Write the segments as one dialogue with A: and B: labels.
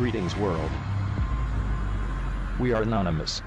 A: Greetings world. We are anonymous.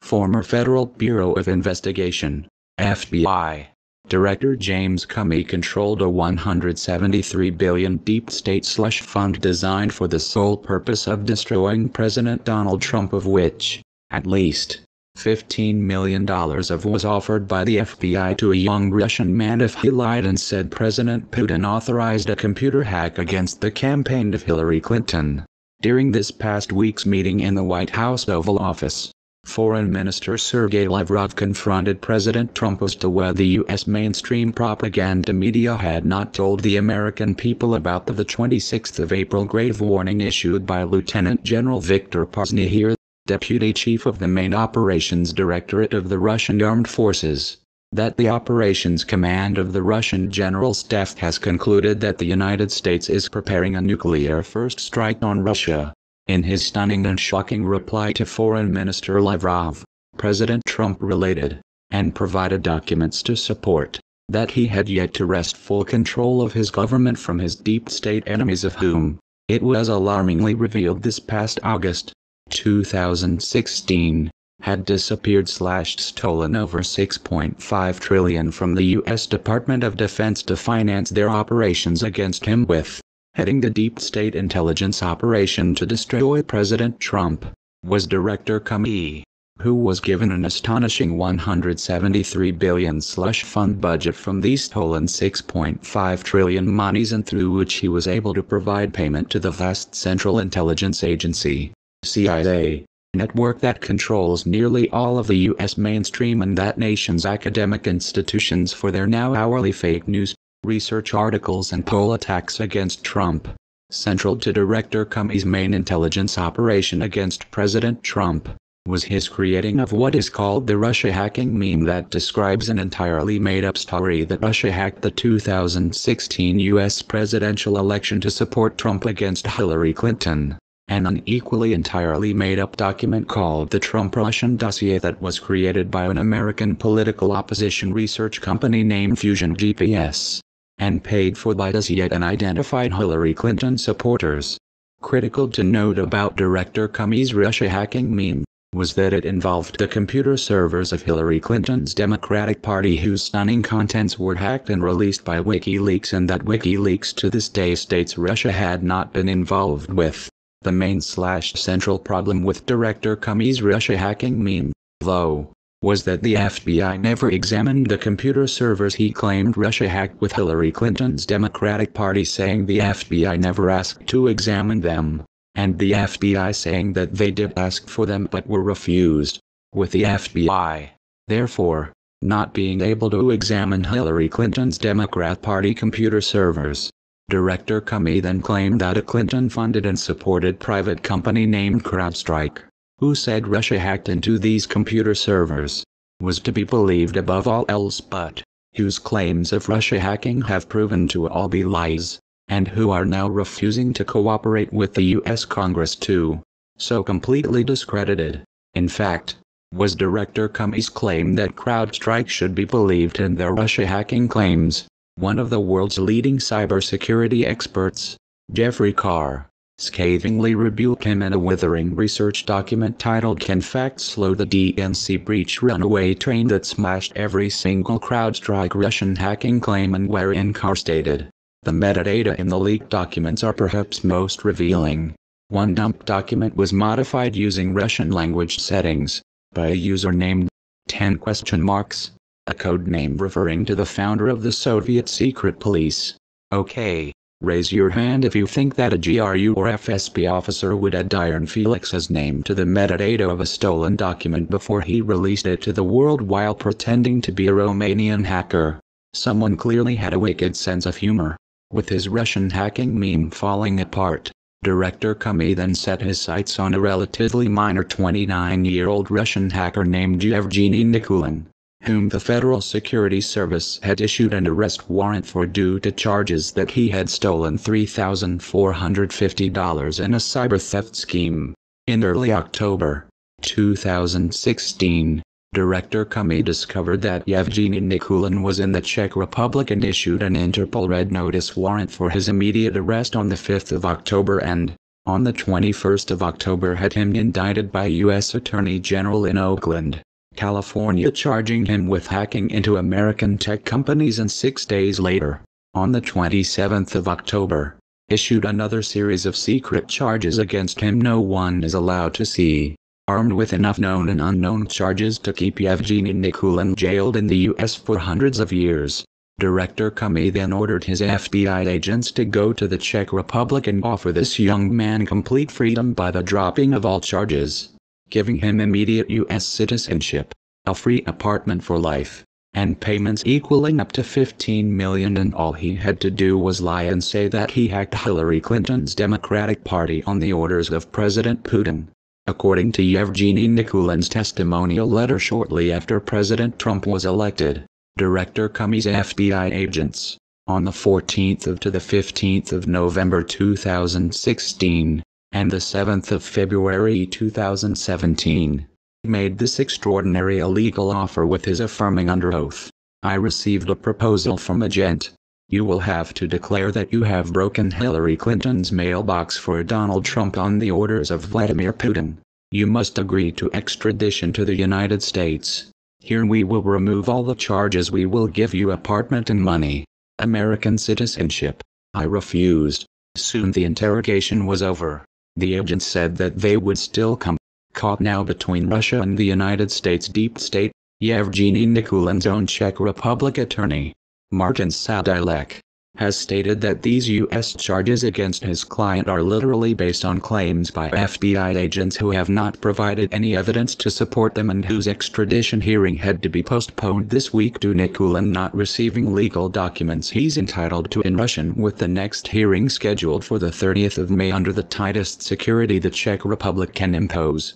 B: Former Federal Bureau of Investigation, FBI, Director James Comey controlled a $173 billion deep state slush fund designed for the sole purpose of destroying President Donald Trump, of which, at least, $15 million of was offered by the FBI to a young Russian man if he lied and said President Putin authorized a computer hack against the campaign of Hillary Clinton. During this past week's meeting in the White House Oval Office, Foreign Minister Sergei Lavrov confronted President Trump as to whether the U.S. mainstream propaganda media had not told the American people about the 26th of April grave warning issued by Lieutenant General Viktor Parsnihir, Deputy Chief of the Main Operations Directorate of the Russian Armed Forces, that the Operations Command of the Russian General Staff has concluded that the United States is preparing a nuclear first strike on Russia. In his stunning and shocking reply to Foreign Minister Lavrov, President Trump related, and provided documents to support, that he had yet to wrest full control of his government from his deep state enemies, of whom, it was alarmingly revealed this past August 2016, had disappeared / stolen over $6.5 trillion from the U.S. Department of Defense to finance their operations against him, with heading the deep state intelligence operation to destroy President Trump, was Director Comey, who was given an astonishing $173 billion slush fund budget from these stolen $6.5 trillion monies, and through which he was able to provide payment to the vast Central Intelligence Agency, CIA, network that controls nearly all of the U.S. mainstream and that nation's academic institutions for their now hourly fake news, research articles and poll attacks against Trump. Central to Director Comey's main intelligence operation against President Trump was his creating of what is called the Russia hacking meme, that describes an entirely made-up story that Russia hacked the 2016 U.S. presidential election to support Trump against Hillary Clinton, and an equally entirely made-up document called the Trump-Russian dossier that was created by an American political opposition research company named Fusion GPS, and paid for by dossier and identified Hillary Clinton supporters. Critical to note about Director Comey's Russia hacking meme was that it involved the computer servers of Hillary Clinton's Democratic Party, whose stunning contents were hacked and released by WikiLeaks, and that WikiLeaks to this day states Russia had not been involved with. The main / central problem with Director Comey's Russia hacking meme, though, was that the FBI never examined the computer servers he claimed Russia hacked with Hillary Clinton's Democratic Party, saying the FBI never asked to examine them, and the FBI saying that they did ask for them but were refused, with the FBI, therefore, not being able to examine Hillary Clinton's Democrat Party computer servers. Director Comey then claimed that a Clinton-funded and supported private company named CrowdStrike, who said Russia hacked into these computer servers, was to be believed above all else, but whose claims of Russia hacking have proven to all be lies, and who are now refusing to cooperate with the U.S. Congress to so completely discredited. In fact, was Director Comey's claim that CrowdStrike should be believed in their Russia hacking claims. One of the world's leading cybersecurity experts, Jeffrey Carr, scathingly rebuked him in a withering research document titled "Can Facts Slow the DNC Breach Runaway Train That Smashed Every Single CrowdStrike Russian Hacking Claim," and wherein Carr stated, the metadata in the leaked documents are perhaps most revealing. One dump document was modified using Russian language settings by a user named 10 question marks. A code name referring to the founder of the Soviet secret police. Okay, raise your hand if you think that a GRU or FSB officer would add Iron Felix's name to the metadata of a stolen document before he released it to the world while pretending to be a Romanian hacker. Someone clearly had a wicked sense of humor. With his Russian hacking meme falling apart, Director Comey then set his sights on a relatively minor 29-year-old Russian hacker named Yevgeny Nikulin, whom the Federal Security Service had issued an arrest warrant for due to charges that he had stolen $3,450 in a cyber theft scheme. In early October 2016, Director Comey discovered that Yevgeny Nikulin was in the Czech Republic and issued an Interpol Red Notice warrant for his immediate arrest on the 5th of October and, on the 21st of October, had him indicted by U.S. Attorney General in Oakland, California, charging him with hacking into American tech companies, and 6 days later, on the 27th of October, issued another series of secret charges against him no one is allowed to see. Armed with enough known and unknown charges to keep Yevgeny Nikulin jailed in the U.S. for hundreds of years, Director Comey then ordered his FBI agents to go to the Czech Republic and offer this young man complete freedom by the dropping of all charges, giving him immediate U.S. citizenship, a free apartment for life, and payments equaling up to $15 million, and all he had to do was lie and say that he hacked Hillary Clinton's Democratic Party on the orders of President Putin. According to Yevgeny Nikulin's testimonial letter shortly after President Trump was elected, Director Comey's FBI agents, on the 14th to the 15th of November 2016, and the 7th of February 2017, made this extraordinary illegal offer with his affirming under oath, "I received a proposal from a gent. You will have to declare that you have broken Hillary Clinton's mailbox for Donald Trump on the orders of Vladimir Putin. You must agree to extradition to the United States. Here we will remove all the charges. We will give you apartment and money, American citizenship." I refused. Soon the interrogation was over. The agents said that they would still come. Caught now between Russia and the United States deep state, Yevgeny Nikulin's own Czech Republic attorney, Martin Sadilek, has stated that these U.S. charges against his client are literally based on claims by FBI agents who have not provided any evidence to support them, and whose extradition hearing had to be postponed this week due to Nikulin not receiving legal documents he's entitled to in Russian, with the next hearing scheduled for the 30th of May under the tightest security the Czech Republic can impose.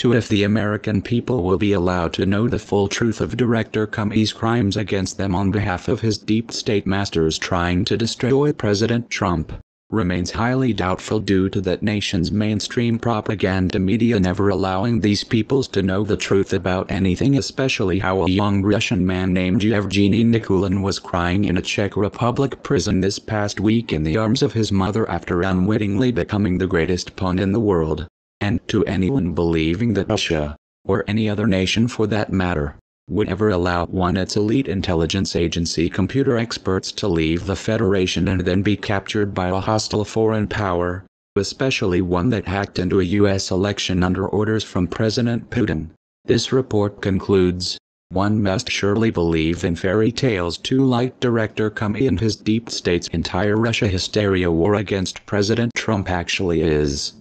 B: If the American people will be allowed to know the full truth of Director Comey's crimes against them on behalf of his deep state masters trying to destroy President Trump, remains highly doubtful due to that nation's mainstream propaganda media never allowing these peoples to know the truth about anything, especially how a young Russian man named Yevgeny Nikulin was crying in a Czech Republic prison this past week in the arms of his mother after unwittingly becoming the greatest pawn in the world. And to anyone believing that Russia, or any other nation for that matter, would ever allow its elite intelligence agency computer experts to leave the Federation and then be captured by a hostile foreign power, especially one that hacked into a U.S. election under orders from President Putin. This report concludes, one must surely believe in fairy tales too, like Director Comey and his deep state's entire Russia hysteria war against President Trump actually is.